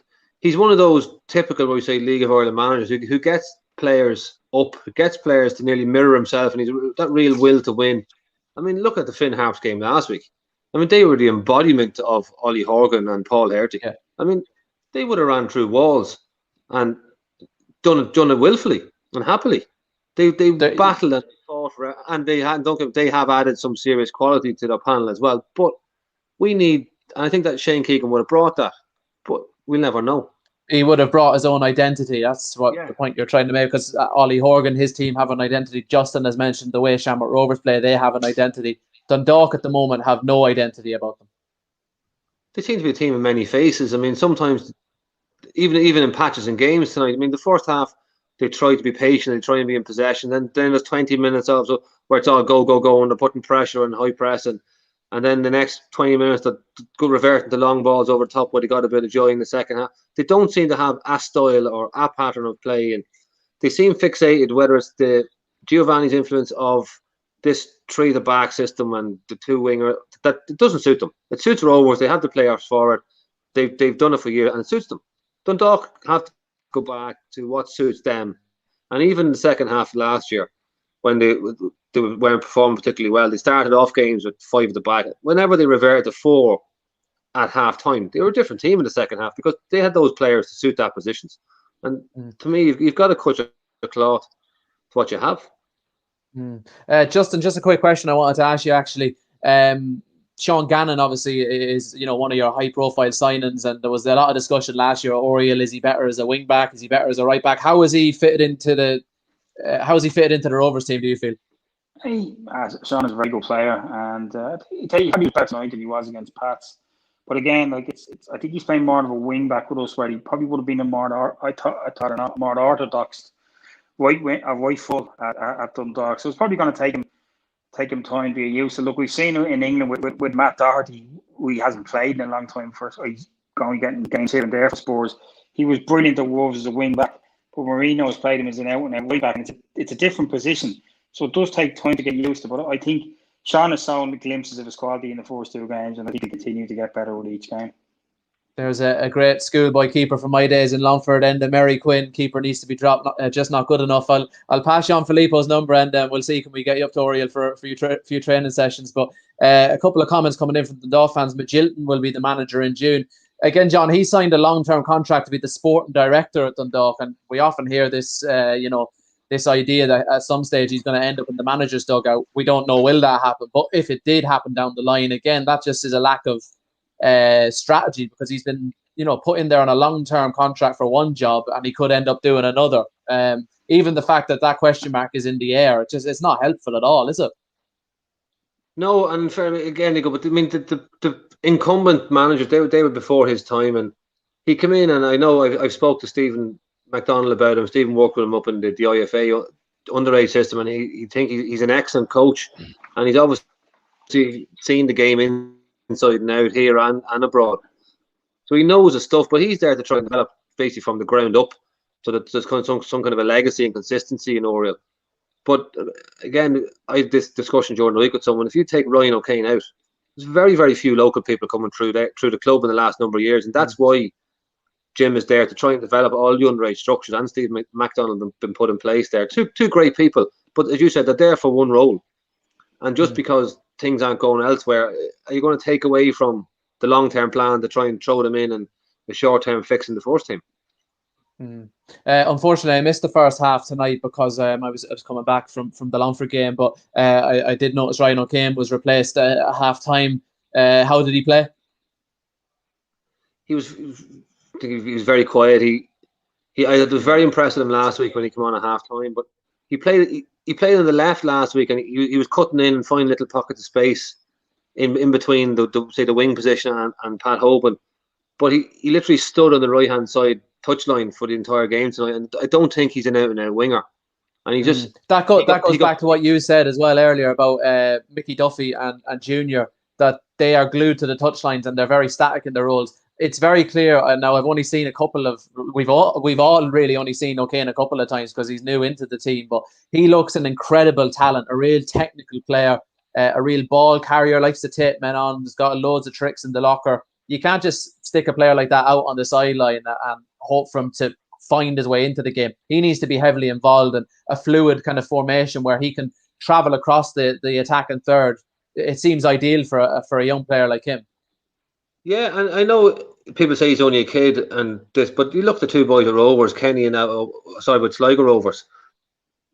he's one of those typical, what we say, League of Ireland managers who gets players up, who gets players to nearly mirror himself, and he's that real will to win. I mean, look at the Finn Harps game last week. I mean, they were the embodiment of Ollie Horgan and Paul Herty. Yeah. I mean, they would have ran through walls and done it willfully and happily. They battled and fought for it, and they have added some serious quality to their panel as well. But we need, and I think that Shane Keegan would have brought that, but we'll never know. He would have brought his own identity. That's what the point you're trying to make, because Ollie Horgan, his team have an identity. Justin has mentioned the way Shamrock Rovers play, they have an identity. Dundalk at the moment have no identity about them. They seem to be a team of many faces. I mean, sometimes, even in patches and games tonight, I mean, the first half, they try to be patient, they try and be in possession. Then there's 20 minutes where it's all go, and they're putting pressure and high press. And then the next 20 minutes, they go reverting to long balls over the top where they got a bit of joy in the second half. They don't seem to have a style or a pattern of play. And they seem fixated, whether it's the Giovanni's influence of this 3-at-the-back system and the 2-winger, that it doesn't suit them. It suits Rovers. They have the players for it. They've done it for years, and it suits them. Dundalk have to go back to what suits them. And even in the second half of last year, when they weren't performing particularly well, they started off games with 5 at the back. Whenever they reverted to 4 at half time, they were a different team in the second half because they had those players to suit that positions. And to me, you've got to cut your cloth to what you have. Justin, just a quick question I wanted to ask you actually. Sean Gannon obviously is one of your high profile signings, and there was a lot of discussion last year. Oriel, is he better as a wing back? Is he better as a right back? How is he fitted into the Rovers team, do you feel? Sean is a very good player, and he probably was better tonight than he was against Pats. But again, I think he's playing more of a wing back with us, where he probably would have been a more orthodox right foot at Dundalk. So it's probably going to take him time to be used to. Look, we've seen it in England with Matt Doherty, who he hasn't played in a long time for. He's going getting games here and there for Spurs. He was brilliant at Wolves as a wing back, but Marino has played him as an out and out right back, and it's a different position. So it does take time to get used to. But I think Sean has shown glimpses of his quality in the first 2 games, and I think he'll continue to get better with each game. There's a great schoolboy keeper from my days in Longford, and Mary Quinn. Keeper needs to be dropped, just not good enough. I'll pass you on Filippo's number, and we'll see, can we get you up to Oriel for few training sessions. But a couple of comments coming in from the Dundalk fans. Magilton will be the manager in June. Again, John, he signed a long-term contract to be the sporting director at Dundalk, and we often hear this, this idea that at some stage he's going to end up in the manager's dugout. We don't know will that happen, but if it did happen down the line, again, that just is a lack of strategy, because he's been put in there on a long-term contract for one job, and he could end up doing another. Even the fact that question mark is in the air, it's not helpful at all, is it? No, and again, but I mean the incumbent managers, they were before his time, and he came in, and I know I've spoke to Stephen McDonnell about him. Stephen worked with him up in the IFA underage system, and he's an excellent coach, and he's obviously seen the game inside and out here and abroad. So he knows the stuff, but he's there to try and develop basically from the ground up, so that there's kind of some kind of a legacy and consistency in Oriel. But again, I had this discussion during the week with someone. If you take Ryan O'Kane out, there's very, very few local people coming through the club in the last number of years, and that's why Jim is there to try and develop all the underage structures, and Steve MacDonald have been put in place there. Two great people, but as you said, they're there for one role. And just because things aren't going elsewhere, are you going to take away from the long-term plan to try and throw them in and the short-term fix in the first team? Unfortunately, I missed the first half tonight because I was coming back from the Longford game, but I did notice Ryan O'Kane was replaced at half time. How did he play? He was very quiet. I was very impressed with him last week when he came on at half time, but he played on the left last week, and he was cutting in and finding little pockets of space in between the wing position and Pat Hoban. But he literally stood on the right hand side touchline for the entire game tonight, and I don't think he's an out and out winger. And he just that goes back to what you said as well earlier about Mickey Duffy and Junior, that they are glued to the touchlines and they're very static in their roles. It's very clear now. I've only seen a couple of we've all really only seen O'Kane a couple of times because he's new into the team, but he looks an incredible talent, a real technical player, a real ball carrier, likes to take men on. He's got loads of tricks in the locker. You can't just stick a player like that out on the sideline and hope for him to find his way into the game. He needs to be heavily involved in a fluid kind of formation where he can travel across the attack and third. It seems ideal for a young player like him. Yeah, and I know people say he's only a kid and this, but you look at the two boys at Rovers, Kenny and with Sligo Rovers.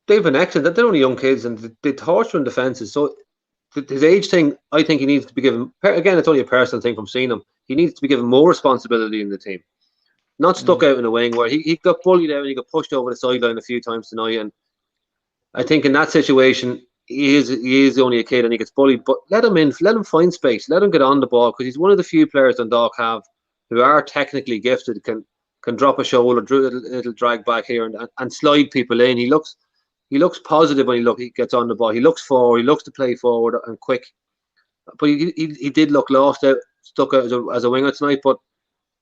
They've been excellent. They're only young kids and they torture in defences. So his age thing, I think he needs to be given. Again, it's only a personal thing from seeing him. He needs to be given more responsibility in the team, not stuck out in the wing where he got bullied out and he got pushed over the sideline a few times tonight. And I think in that situation, he is only a kid and he gets bullied. But let him in, let him find space, let him get on the ball, because he's one of the few players Dundalk have who are technically gifted, can drop a shoulder, do a little drag back here and slide people in. He looks positive when he gets on the ball. He looks forward. He looks to play forward and quick. But he did look lost out, stuck out as a winger tonight. But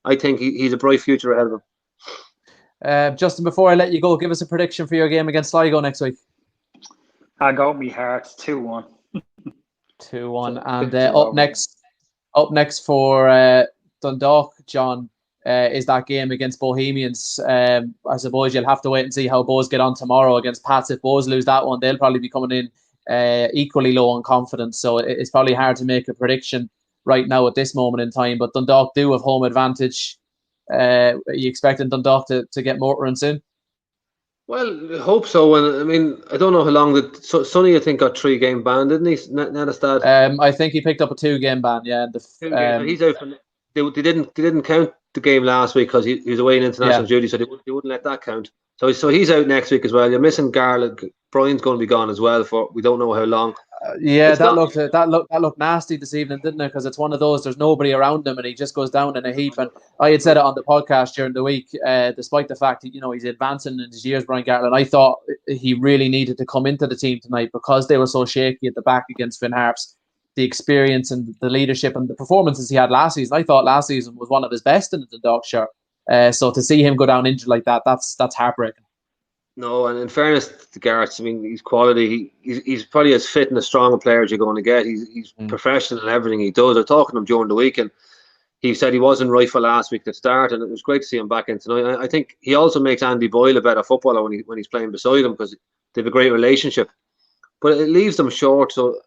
I think he's a bright future ahead of him. Justin, before I let you go, give us a prediction for your game against Sligo next week. I got me heart 2-1. 2-1, and up next for Dundalk, John, is that game against Bohemians. I suppose you'll have to wait and see how Bohs get on tomorrow against Pats. If Bohs lose that one, they'll probably be coming in equally low on confidence. So it's probably hard to make a prediction right now at this moment in time. But Dundalk do have home advantage. Are you expecting Dundalk to get motoring soon? Well, I hope so. And I mean, I don't know how long Sonny, I think, got 3-game ban, didn't he? Nedestad. I think he picked up a 2-game ban. Yeah, he's out. They didn't count the game last week because he was away in international duty, so they wouldn't let that count. So he's out next week as well. You're missing Garlic. Brian's going to be gone as well for we don't know how long. That looked nasty this evening, didn't it? Because it's one of those. There's nobody around him, and he just goes down in a heap. And I had said it on the podcast during the week, despite the fact that he's advancing in his years, Brian Garland. I thought he really needed to come into the team tonight because they were so shaky at the back against Finn Harps. The experience and the leadership and the performances he had last season, I thought last season was one of his best in the Dundalk shirt. So to see him go down injured like that, that's heartbreaking. No, and in fairness to Gareth, I mean, he's quality. He's probably as fit and as strong a player as you're going to get. He's professional in everything he does. I was talking to him during the week, and he said he wasn't right for last week to start, and it was great to see him back in tonight. I think he also makes Andy Boyle a better footballer when he's playing beside him because they have a great relationship. But it leaves them short, so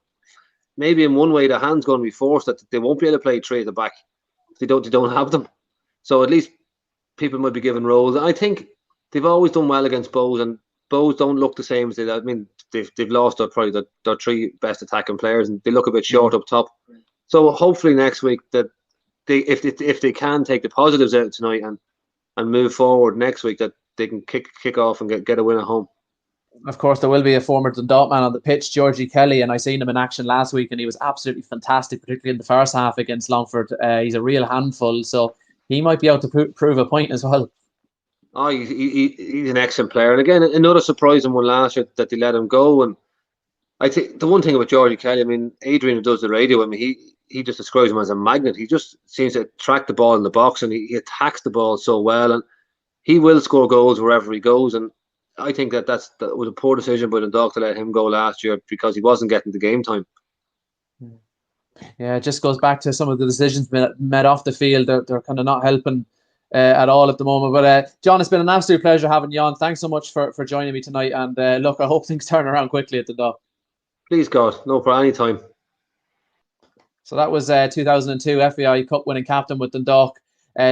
maybe in one way the hand's going to be forced that they won't be able to play 3 at the back. They don't have them. So at least people might be given roles. And I think they've always done well against Bohs, and Bohs don't look the same as they did. I mean, they've lost their 3 best attacking players, and they look a bit short up top. So hopefully next week that if they can take the positives out tonight and move forward next week, that they can kick off and get a win at home. Of course, there will be a former Dundalk man on the pitch, Georgie Kelly, and I seen him in action last week, and he was absolutely fantastic, particularly in the first half against Longford. He's a real handful, so he might be able to prove a point as well. Oh, he's an excellent player, and again, another surprising one last year that they let him go. And I think the one thing about Georgie Kelly, I mean, Adrian, who does the radio, I mean, he just describes him as a magnet. He just seems to track the ball in the box, and he attacks the ball so well, and he will score goals wherever he goes. And I think that was a poor decision by the Dundalk to let him go last year because he wasn't getting the game time. Yeah, it just goes back to some of the decisions made off the field. They're kind of not helping at all at the moment. But John, it's been an absolute pleasure having you on. Thanks so much for joining me tonight. And look, I hope things turn around quickly at Dundalk. Please God, no problem, anytime. So that was 2002 FAI Cup-winning captain with Dundalk,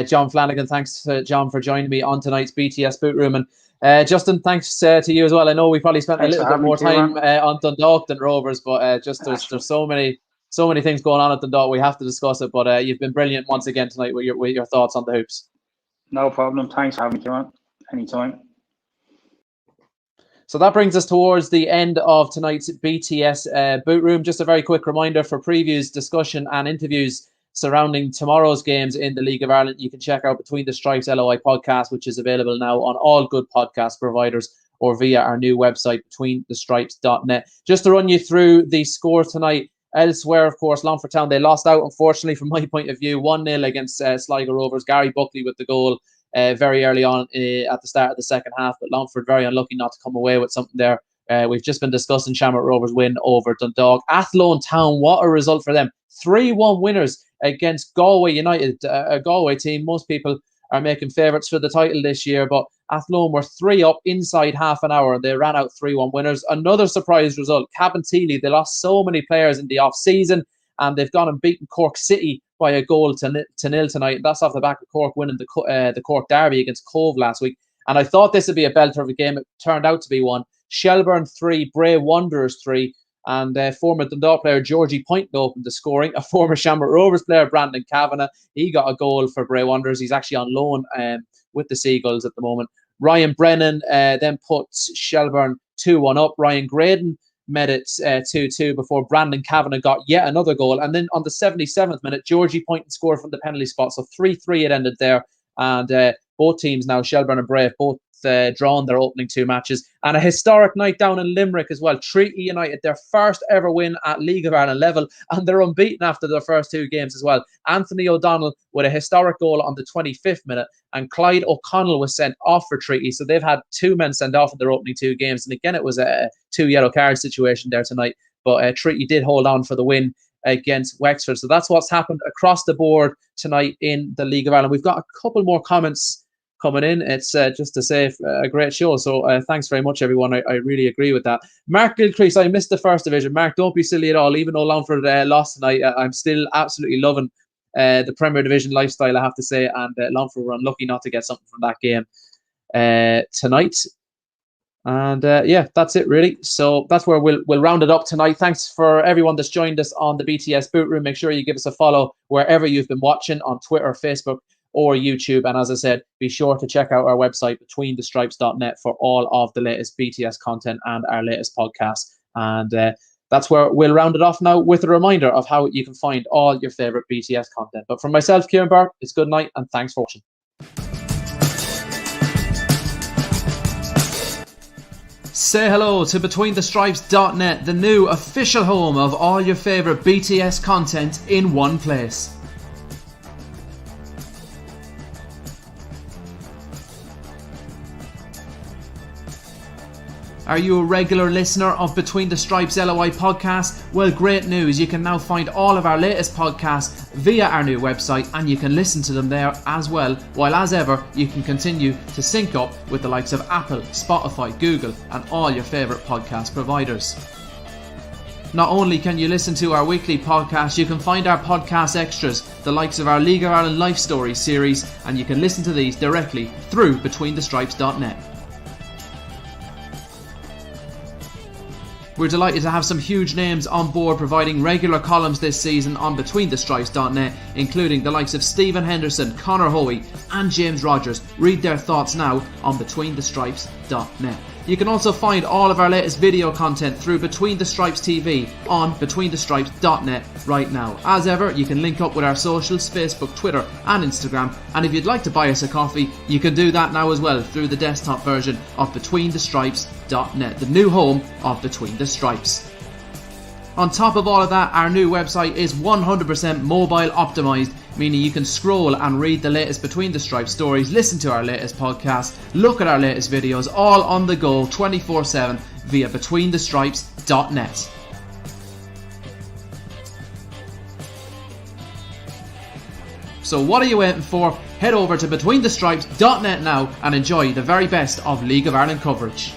John Flanagan. Thanks to John for joining me on tonight's BTS Boot Room. And Justin, thanks to you as well. I know we probably spent a little bit more time on Dundalk than Rovers, but just there's so many things going on at Dundalk. We have to discuss it. But you've been brilliant once again tonight with your thoughts on the hoops. No problem. Thanks for having me on. Anytime. So that brings us towards the end of tonight's BTS Boot Room. Just a very quick reminder for previews, discussion and interviews surrounding tomorrow's games in the League of Ireland. You can check out Between the Stripes LOI podcast, which is available now on all good podcast providers or via our new website, betweenthestripes.net. Just to run you through the score tonight. Elsewhere, of course, Longford Town, they lost out, unfortunately, from my point of view, 1-0 against Sligo Rovers. Gary Buckley with the goal very early on at the start of the second half, but Longford very unlucky not to come away with something there. We've just been discussing Shamrock Rovers' win over Dundalk. Athlone Town, what a result for them. 3-1 winners against Galway United, a Galway team most people are making favourites for the title this year, but Athlone were 3 up inside half an hour and they ran out 3-1 winners. Another surprise result, Cabinteely, they lost so many players in the off-season and they've gone and beaten Cork City by a goal to nil tonight. That's off the back of Cork winning the Cork Derby against Cove last week. And I thought this would be a belter of a game. It turned out to be one. Shelbourne 3, Bray Wanderers 3. And former Dundalk player Georgie Poynton opened the scoring. A former Shamrock Rovers player, Brandon Kavanagh, he got a goal for Bray Wanderers. He's actually on loan with the Seagulls at the moment. Ryan Brennan then put Shelbourne 2-1 up. Ryan Graydon made it 2-2 before Brandon Kavanagh got yet another goal. And then on the 77th minute, Georgie Poynton scored from the penalty spot. So 3-3 it ended there. And both teams now, Shelbourne and Bray, have both drawn their opening 2 matches. And a historic night down in Limerick as well. Treaty United, their first ever win at League of Ireland level, and they're unbeaten after their first 2 games as well. Anthony O'Donnell with a historic goal on the 25th minute, and Clyde O'Connell was sent off for Treaty. So they've had 2 men sent off in their opening 2 games. And again, it was a 2 yellow card situation there tonight. But Treaty did hold on for the win against Wexford. So that's what's happened across the board tonight in the League of Ireland. We've got a couple more comments coming in. It's just to say a great show. So thanks very much, everyone. I really agree with that. Mark Gilcrease, I missed the first division. Mark, don't be silly at all. Even though Longford lost tonight, I'm still absolutely loving the Premier Division lifestyle, I have to say. And Longford were unlucky not to get something from that game tonight. And yeah, that's it really. So that's where we'll round it up tonight. Thanks for everyone that's joined us on the BTS Boot Room. Make sure you give us a follow wherever you've been watching, on Twitter, Facebook, or YouTube. And as I said, be sure to check out our website, betweenthestripes.net, for all of the latest BTS content and our latest podcast. And that's where we'll round it off now with a reminder of how you can find all your favourite BTS content. But from myself, Kieran Burke, it's good night and thanks for watching. Say hello to BetweenTheStripes.net, the new official home of all your favourite BTS content in one place. Are you a regular listener of Between the Stripes LOI podcast? Well, great news. You can now find all of our latest podcasts via our new website, and you can listen to them there as well, while as ever, you can continue to sync up with the likes of Apple, Spotify, Google, and all your favourite podcast providers. Not only can you listen to our weekly podcast, you can find our podcast extras, the likes of our League of Ireland Life Stories series, and you can listen to these directly through BetweenTheStripes.net. We're delighted to have some huge names on board providing regular columns this season on BetweenTheStripes.net, including the likes of Stephen Henderson, Conor Hoey and James Rogers. Read their thoughts now on BetweenTheStripes.net. You can also find all of our latest video content through Between the Stripes TV on BetweenTheStripes.net right now. As ever, you can link up with our socials, Facebook, Twitter and Instagram. And if you'd like to buy us a coffee, you can do that now as well through the desktop version of BetweenTheStripes.net, the new home of Between the Stripes. On top of all of that, our new website is 100% mobile optimized, meaning you can scroll and read the latest Between the Stripes stories, listen to our latest podcast, look at our latest videos, all on the go 24/7 via BetweenTheStripes.net. So what are you waiting for? Head over to betweenthestripes.net now and enjoy the very best of League of Ireland coverage.